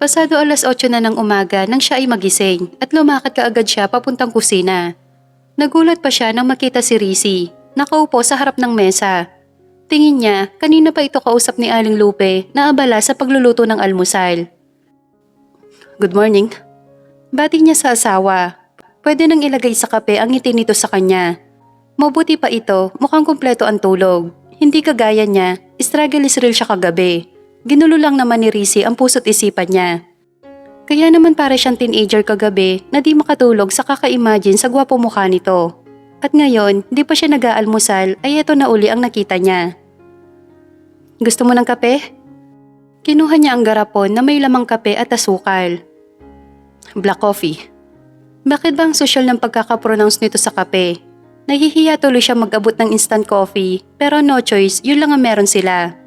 Pasado 8:00 na ng umaga nang siya ay magising at lumakad kaagad siya papuntang kusina. Nagulat pa siya nang makita si Rizzy, nakaupo sa harap ng mesa. Tingin niya, kanina pa ito kausap ni Aling Lupe na abala sa pagluluto ng almusal. Good morning. Bati niya sa asawa. Pwede nang ilagay sa kape ang ngiti nito sa kanya. Mabuti pa ito, mukhang kumpleto ang tulog. Hindi kagaya niya, struggle is real siya kagabi. Ginulo lang naman ni Rizzy ang puso't isipan niya. Kaya naman para siyang teenager kagabi na di makatulog sa kaka-imagine sa gwapo mukha nito. At ngayon, di pa siya nag-aalmusal ay eto na uli ang nakita niya. Gusto mo ng kape? Kinuha niya ang garapon na may lamang kape at asukal. Black coffee. Bakit ba ang sosyal ng pagkakapronounce nito sa kape? Nahihiya tuloy siya mag-abot ng instant coffee pero no choice, yun lang ang meron sila.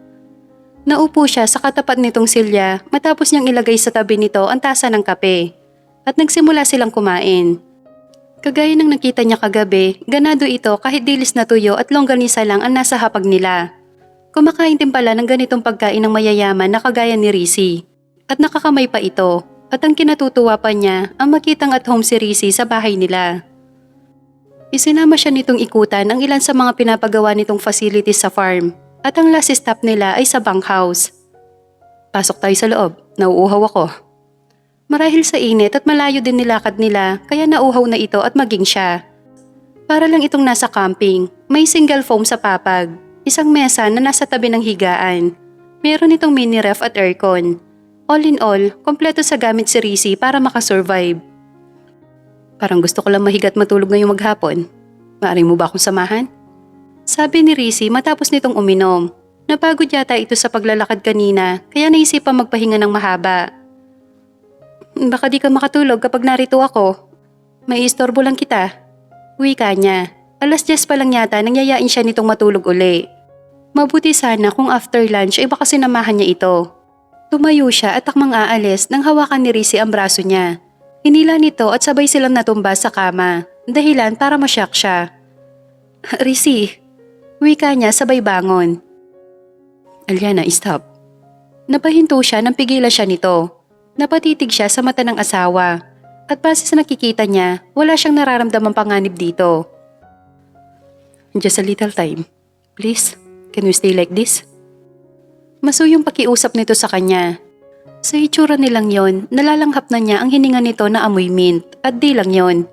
Naupo siya sa katapat nitong silya matapos niyang ilagay sa tabi nito ang tasa ng kape. At nagsimula silang kumain. Kagaya ng nakita niya kagabi, ganado ito kahit dilis na tuyo at longganisa lang ang nasa hapag nila. Kumakain din pala ng ganitong pagkain ng mayayaman na kagaya ni Rizzy. At nakakamay pa ito. At ang kinatutuwa pa niya ang makitang at home si Rizzy sa bahay nila. Isinama siya nitong ikutan ang ilan sa mga pinapagawa nitong facilities sa farm. At ang last stop nila ay sa bunkhouse. Pasok tayo sa loob, nauuhaw ako. Marahil sa init at malayo din nilakad nila kaya nauuhaw na ito at maging siya. Para lang itong nasa camping, may single foam sa papag, isang mesa na nasa tabi ng higaan. Meron itong mini ref at aircon. All in all, kompleto sa gamit si Rizzy para makasurvive. Parang gusto ko lang mahiga at matulog ngayong maghapon. Maaari mo ba akong samahan? Sabi ni Rizzy matapos nitong uminom. Napagod yata ito sa paglalakad kanina kaya naisipan magpahinga ng mahaba. Baka di ka makatulog kapag narito ako. May istorbo lang kita. Wika niya. 10:00 pa lang yata nang yayain siya nitong matulog uli. Mabuti sana kung after lunch ay baka sinamahan niya ito. Tumayo siya at takmang aalis nang hawakan ni Rizzy ang braso niya. Hinila nito at sabay silang natumba sa kama. Dahilan para masyak siya. Rizzy. Wika niya sabay bangon. Aliana, stop. Napahinto siya nang pigilan siya nito. Napatitig siya sa mata ng asawa. At base sa nakikita niya, wala siyang nararamdamang panganib dito. Just a little time. Please, can we stay like this? Masuyong pakiusap nito sa kanya. Sa itsura nilang yon, nalalanghap na niya ang hininga nito na amoy mint. At di lang yon.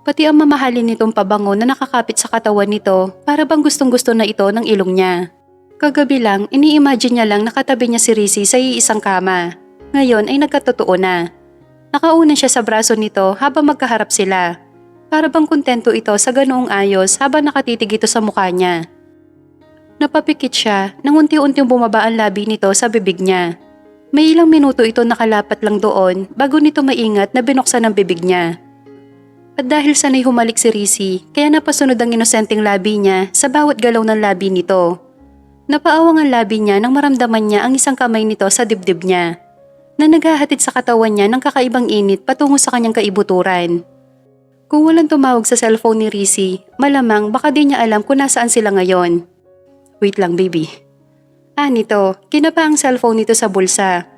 Pati ang mamahalin nitong pabango na nakakapit sa katawan nito para bang gustong-gusto na ito ng ilong niya. Kagabi lang, ini-imagine niya lang nakatabi niya si Rizzy sa iisang kama. Ngayon ay nagkatotoo na. Nakaunan siya sa braso nito habang magkaharap sila. Para bang kontento ito sa ganoong ayos habang nakatitig ito sa mukha niya. Napapikit siya nang unti-unting bumaba ang labi nito sa bibig niya. May ilang minuto ito nakalapat lang doon bago nito maingat na binuksan ang bibig niya. At dahil sanay humalik si Rizzy, kaya napasunod ang inosenteng labi niya sa bawat galaw ng labi nito. Napaawang ang labi niya nang maramdaman niya ang isang kamay nito sa dibdib niya, na naghahatid sa katawan niya ng kakaibang init patungo sa kanyang kaibuturan. Kung walang tumawag sa cellphone ni Rizzy, malamang baka di niya alam kung nasaan sila ngayon. Wait lang baby. Nito, kinapa ang cellphone nito sa bulsa.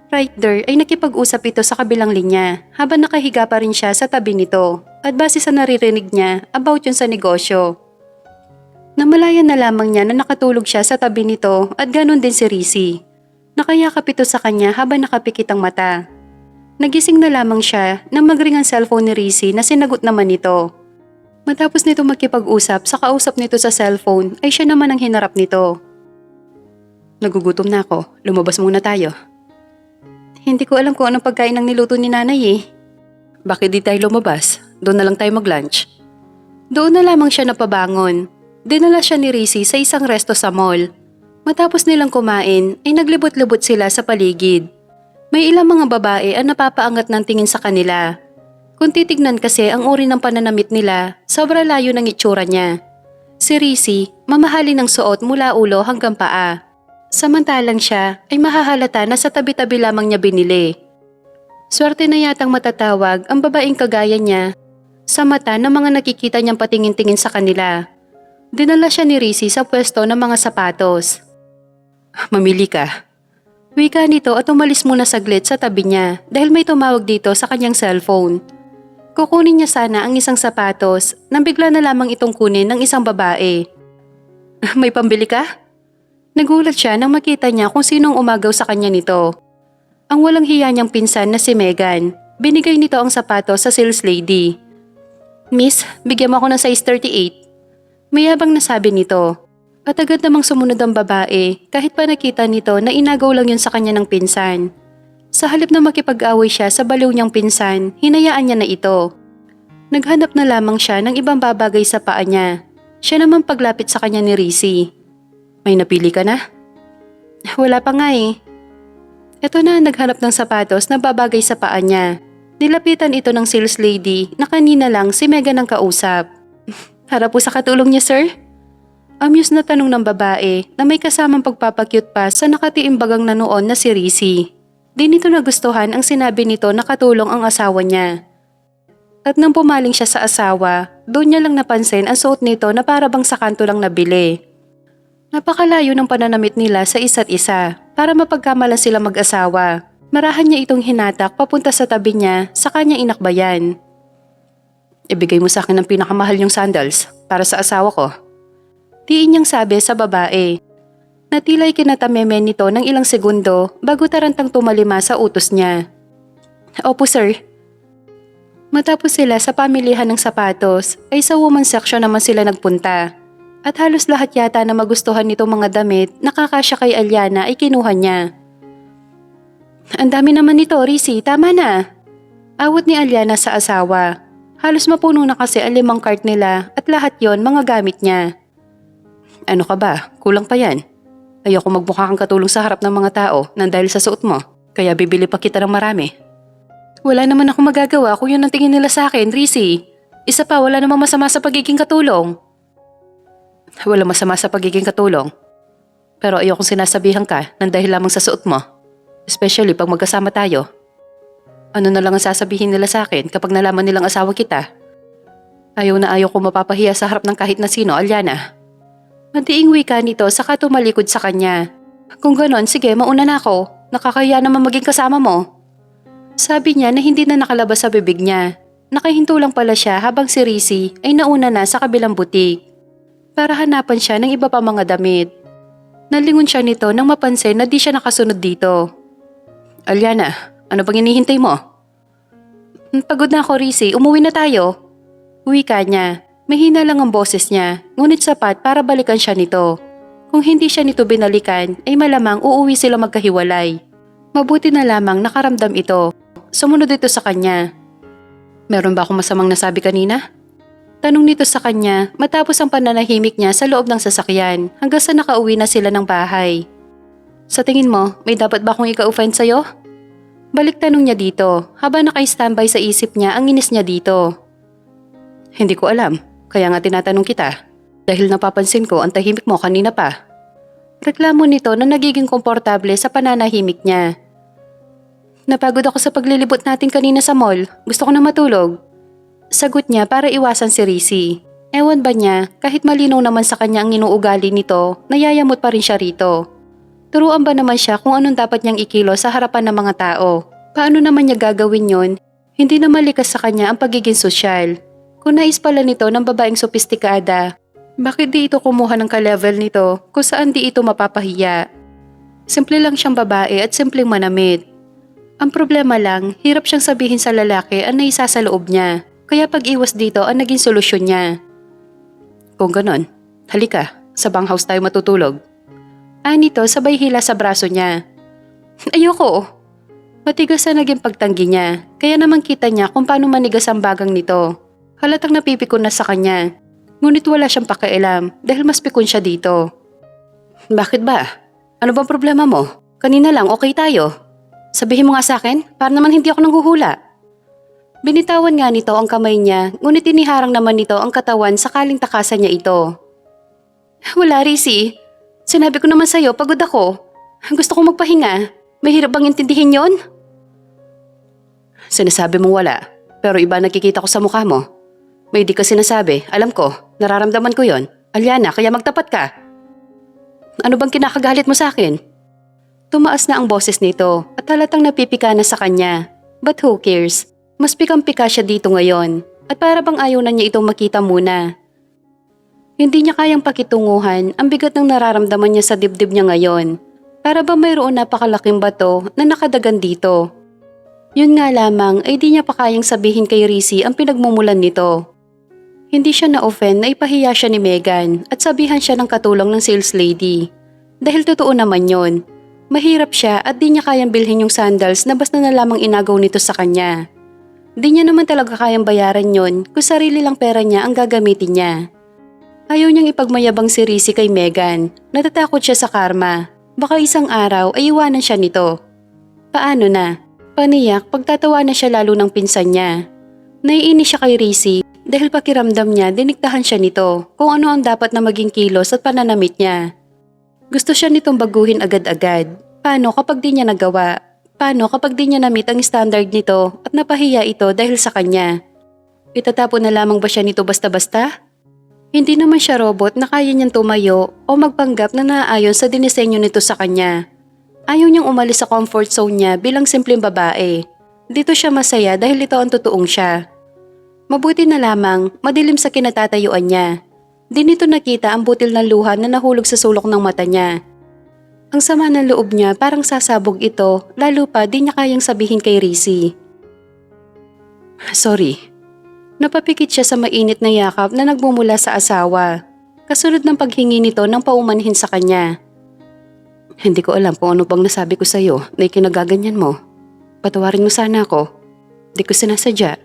Right there ay nakipag-usap ito sa kabilang linya habang nakahiga pa rin siya sa tabi nito at base sa naririnig niya about yun sa negosyo. Namalayan na lamang niya na nakatulog siya sa tabi nito at ganun din si Rizzy. Nakayakap ito sa kanya habang nakapikit ang mata. Nagising na lamang siya nang magring ang cellphone ni Rizzy na sinagot naman nito. Matapos nito magkipag-usap sa kausap nito sa cellphone ay siya naman ang hinarap nito. Nagugutom na ako, lumabas muna tayo. Hindi ko alam kung anong pagkain ang niluto ni nanay eh. Bakit di tayo lumabas? Doon na lang tayo mag-lunch. Doon na lamang siya napabangon. Dinala siya ni Rizzy sa isang resto sa mall. Matapos nilang kumain ay naglibot-libot sila sa paligid. May ilang mga babae ang napapaangat ng tingin sa kanila. Kung titignan kasi ang uri ng pananamit nila, sobra layo ng itsura niya. Si Rizzy, mamahalin ng suot mula ulo hanggang paa. Samantalang siya ay mahahalata na sa tabi-tabi lamang niya binili. Swerte na yatang matatawag ang babaeng kagaya niya sa mata ng mga nakikita niyang patingin-tingin sa kanila. Dinala siya ni Rizzy sa pwesto ng mga sapatos. Mamili ka. Wika nito at umalis muna saglit sa tabi niya dahil may tumawag dito sa kanyang cellphone. Kukunin niya sana ang isang sapatos nang bigla na lamang itong kunin ng isang babae. May pambili ka? Nagulat siya nang makita niya kung sinong umagaw sa kanya nito. Ang walang hiya niyang pinsan na si Megan. Binigay nito ang sapatos sa sales lady. Miss, bigyan mo ako ng size 38. Mayabang nasabi nito. At agad namang sumunod ang babae kahit pa nakita nito na inagaw lang yun sa kanya ng pinsan. Sa halip na makipag-away siya sa baliw niyang pinsan, hinayaan niya na ito. Naghanap na lamang siya ng ibang babagay sa paa niya. Siya naman paglapit sa kanya ni Rizzy. May napili ka na? Wala pa nga eh. Ito na naghanap ng sapatos na babagay sa paa niya. Nilapitan ito ng sales lady na kanina lang si Megan ang kausap. Harap po sa katulong niya, sir? Amused na tanong ng babae na may kasamang pagpapakyut pa sa nakatiimbagang na noon na si Rizzy. Di nito nagustuhan ang sinabi nito na katulong ang asawa niya. At nang pumaling siya sa asawa, doon niya lang napansin ang suot nito na para bang sa kanto lang nabili. Napakalayo ng pananamit nila sa isa't isa para mapagkamalan sila mag-asawa. Marahan niya itong hinatak papunta sa tabi niya sa kanya inakbayan. Ibigay mo sa akin ang pinakamahal yung sandals para sa asawa ko. Diin niyang sabi sa babae. Natila'y kinatameme nito ng ilang segundo bago tarantang tumalima sa utos niya. Opo sir. Matapos sila sa pamilihan ng sapatos ay sa women's section naman sila nagpunta. At halos lahat yata na magustuhan nitong mga damit na kakasya kay Aliana ay kinuha niya. Ang dami naman nito, Rizzy, tama na. Awat ni Aliana sa asawa. Halos mapuno na kasi ang 5 cart nila at lahat yon mga gamit niya. Ano ka ba? Kulang pa yan. Ayoko magmukha kang katulong sa harap ng mga tao nang dahil sa suot mo, kaya bibili pa kita ng marami. Wala naman akong magagawa kung yun ang tingin nila sa akin, Rizzy. Isa pa, wala namang masama sa pagiging katulong. Wala masama sa pagiging katulong. Pero ayokong sinasabihan ka nang dahil lamang sa suot mo. Especially pag magkasama tayo. Ano na lang ang sasabihin nila sa akin kapag nalaman nilang asawa kita? Ayaw na ayaw ko mapapahiya sa harap ng kahit na sino, Aliana. Matiing wika nito saka tumalikod sa kanya. Kung ganon, sige mauna na ako. Nakakahiya naman maging kasama mo. Sabi niya na hindi na nakalabas sa bibig niya. Nakahinto lang pala siya habang si Rizzy ay nauna na sa kabilang butik. Para hanapan siya ng iba pa mga damit. Nalingon siya nito nang mapansin na di siya nakasunod dito. Aliana, ano bang hinihintay mo? Pagod na ako, Rizzy. Umuwi na tayo. Wika niya. Mahina lang ang boses niya, ngunit sapat para balikan siya nito. Kung hindi siya nito binalikan, ay malamang uuwi sila magkahiwalay. Mabuti na lamang nakaramdam ito. Sumunod ito sa kanya. Meron ba akong masamang nasabi kanina? Tanong nito sa kanya matapos ang pananahimik niya sa loob ng sasakyan hanggang sa nakauwi na sila ng bahay. Sa tingin mo, may dapat ba akong ika-offend sa'yo? Balik tanong niya dito habang naka-standby sa isip niya ang inis niya dito. Hindi ko alam. Kaya nga tinatanong kita, dahil napapansin ko ang tahimik mo kanina pa. Reklamo nito na nagiging komportable sa pananahimik niya. Napagod ako sa paglilibot natin kanina sa mall. Gusto ko na matulog. Sagot niya para iwasan si Rizzy. Ewan ba niya, kahit malinaw naman sa kanya ang inuugali nito, nayayamot pa rin siya rito. Turuan ba naman siya kung anong dapat niyang ikilo sa harapan ng mga tao? Paano naman niya gagawin yon? Hindi na malikas sa kanya ang pagiging sosyal. Kung nais pala nito ng babaeng sopistikada, bakit di ito kumuha ng ka-level nito kung saan di ito mapapahiya? Simple lang siyang babae at simpleng manamit. Ang problema lang, hirap siyang sabihin sa lalaki ang naisa sa loob niya, kaya pag-iwas dito ang naging solusyon niya. Kung ganon, halika, sa banghouse tayo matutulog. Nito sabay hila sa braso niya. Ayoko. Matigas na naging pagtanggi niya, kaya naman kita niya kung paano manigas ang bagang nito. Halatang napipikon na sa kanya. Ngunit wala siyang pakialam dahil mas pikon siya dito. Bakit ba? Ano bang problema mo? Kanina lang okay tayo. Sabihin mo nga sa akin para naman hindi ako nanghuhula. Binitawan nga nito ang kamay niya ngunit iniharang naman nito ang katawan sakaling takasan niya ito. Wala, Rizzy. Sinabi ko naman sa'yo pagod ako. Gusto kong magpahinga. Mahirap bang intindihin yon? Sinasabi mong wala pero iba nakikita ko sa mukha mo. May di ka sinasabi, alam ko, nararamdaman ko yon. Aliana, kaya magtapat ka. Ano bang kinakagalit mo sa akin? Tumaas na ang boses nito at halatang napipika na sa kanya. But who cares? Mas pikang-pika siya dito ngayon at para bang ayaw na niya itong makita muna. Hindi niya kayang pakitunguhan ang bigat ng nararamdaman niya sa dibdib niya ngayon. Para ba mayroon napakalaking bato na nakadagan dito? Yun nga lamang ay di niya pa kayang sabihin kay Rizzy ang pinagmumulan nito. Hindi siya na-offend na ipahiya siya ni Megan at sabihan siya ng katulong ng sales lady. Dahil totoo naman yon. Mahirap siya at di niya kayang bilhin yung sandals na basta na lamang inagaw nito sa kanya. Di niya naman talaga kayang bayaran yon kung sarili lang pera niya ang gagamitin niya. Ayaw niyang ipagmayabang si Rizzy kay Megan. Natatakot siya sa karma. Baka isang araw ay iwanan siya nito. Paano na? Paniyak pagtatawa na siya lalo ng pinsan niya. Naiinis siya kay Rizzy dahil pakiramdam niya diniktahan siya nito kung ano ang dapat na maging kilos at pananamit niya. Gusto siya nitong baguhin agad-agad. Paano kapag di niya nagawa? Paano kapag di niya na-meet ang standard nito at napahiya ito dahil sa kanya? Itatapon na lamang ba siya nito basta-basta? Hindi naman siya robot na kaya niyang tumayo o magpanggap na naaayon sa dinisenyo nito sa kanya. Ayaw niyang umalis sa comfort zone niya bilang simpleng babae. Dito siya masaya dahil ito ang totoong siya. Mabuti na lamang madilim sa kinatatayuan niya. Di nito nakita ang butil ng luha na nahulog sa sulok ng mata niya. Ang sama ng loob niya parang sasabog ito lalo pa di niya kayang sabihin kay Rizzy. Sorry. Napapikit siya sa mainit na yakap na nagmumula sa asawa. Kasunod ng paghingi nito ng paumanhin sa kanya. Hindi ko alam kung ano bang nasabi ko sa'yo na ikinagaganyan mo. Patawarin mo sana ako. Di ko sinasadya.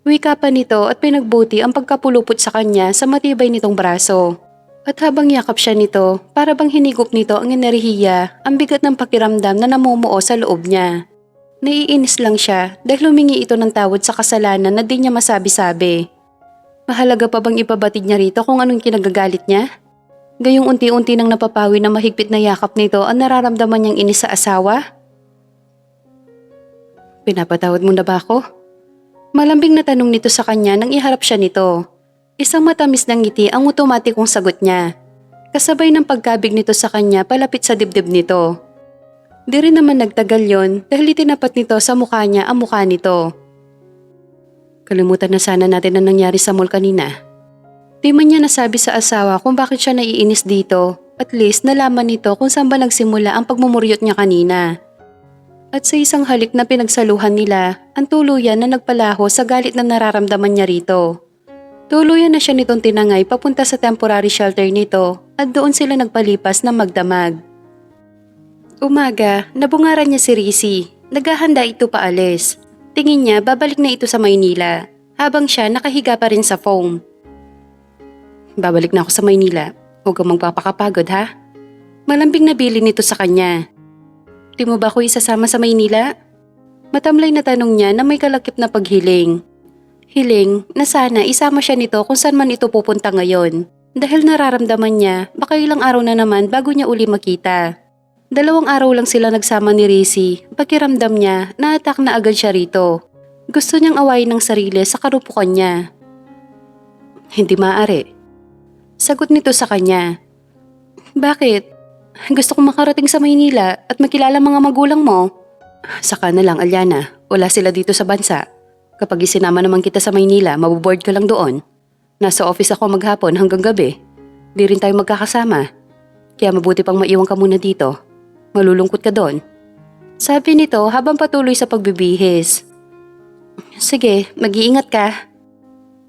Wika pa nito at pinagbuti ang pagkapulupot sa kanya sa matibay nitong braso. At habang yakap siya nito, para bang hinigop nito ang enerhiya, ang bigat ng pakiramdam na namumuo sa loob niya. Naiinis lang siya dahil humingi ito ng tawad sa kasalanan na di niya masabi-sabi. Mahalaga pa bang ipabatid niya rito kung anong kinagagalit niya? Gayong unti-unti nang napapawi na mahigpit na yakap nito ang nararamdaman niyang inis sa asawa? Pinapatawad mo na ba ako? Malambing na tanong nito sa kanya nang iharap siya nito. Isang matamis na ngiti ang otomatikong sagot niya. Kasabay ng pagkabig nito sa kanya palapit sa dibdib nito. Di rin naman nagtagal yon dahil itinapat nito sa mukha niya ang mukha nito. Kalimutan na sana natin ang nangyari sa mall kanina. Di man niya nasabi sa asawa kung bakit siya naiinis dito. At least nalaman nito kung saan ba nagsimula ang pagmumuryot niya kanina. At sa isang halik na pinagsaluhan nila, ang tuluyan na nagpalaho sa galit na nararamdaman niya rito. Tuluyan na siya nitong tinangay papunta sa temporary shelter nito at doon sila nagpalipas na magdamag. Umaga, nabungaran niya si Rizzy. Naghahanda ito paalis. Tingin niya babalik na ito sa Maynila habang siya nakahiga pa rin sa foam. Babalik na ako sa Maynila. Huwag kang magpapakapagod ha? Malambing na bili nito sa kanya. Di mo ba ako isasama sa Maynila? Matamlay na tanong niya na may kalakip na paghiling. Hiling na sana isama siya nito kung saan man ito pupunta ngayon. Dahil nararamdaman niya baka ilang araw na naman bago niya uli makita. 2 araw lang sila nagsama ni Rizzy. Pakiramdam niya na-attack na agad siya rito. Gusto niyang awayin ng sarili sa karupukan niya. Hindi maaari. Sagot nito sa kanya. Bakit? Gusto kong makarating sa Maynila at makilala mga magulang mo. Saka na lang, Alyana. Wala sila dito sa bansa. Kapag isinama naman kita sa Maynila, mabuboard ka lang doon. Nasa office ako maghapon hanggang gabi. Di rin tayo magkakasama. Kaya mabuti pang maiwan ka muna dito. Malulungkot ka doon. Sabi nito habang patuloy sa pagbibihis. Sige, mag-iingat ka.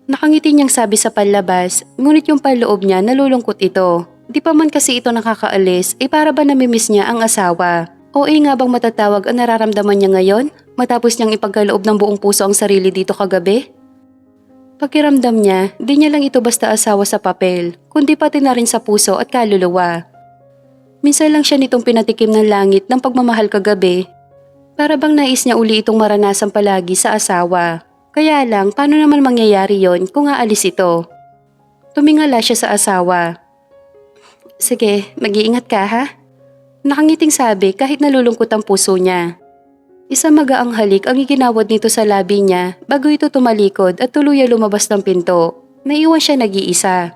Nakangiti niyang sabi sa palabas, ngunit yung paloob niya nalulungkot ito. Di pa man kasi ito nakakaalis, para ba namimiss niya ang asawa? O nga bang matatawag ang nararamdaman niya ngayon matapos niyang ipagkaloob ng buong puso ang sarili dito kagabi? Pakiramdam niya, di niya lang ito basta asawa sa papel, kundi pati na rin sa puso at kaluluwa. Minsan lang siya nitong pinatikim ng langit ng pagmamahal kagabi. Para bang nais niya uli itong maranasan palagi sa asawa. Kaya lang, paano naman mangyayari yon kung aalis ito? Tumingala siya sa asawa. Sige, mag-iingat ka ha? Nakangiting sabi kahit nalulungkot ang puso niya. Isang magaang halik ang iginawad nito sa labi niya bago ito tumalikod at tuluyang lumabas ng pinto. Naiwan siya nag-iisa.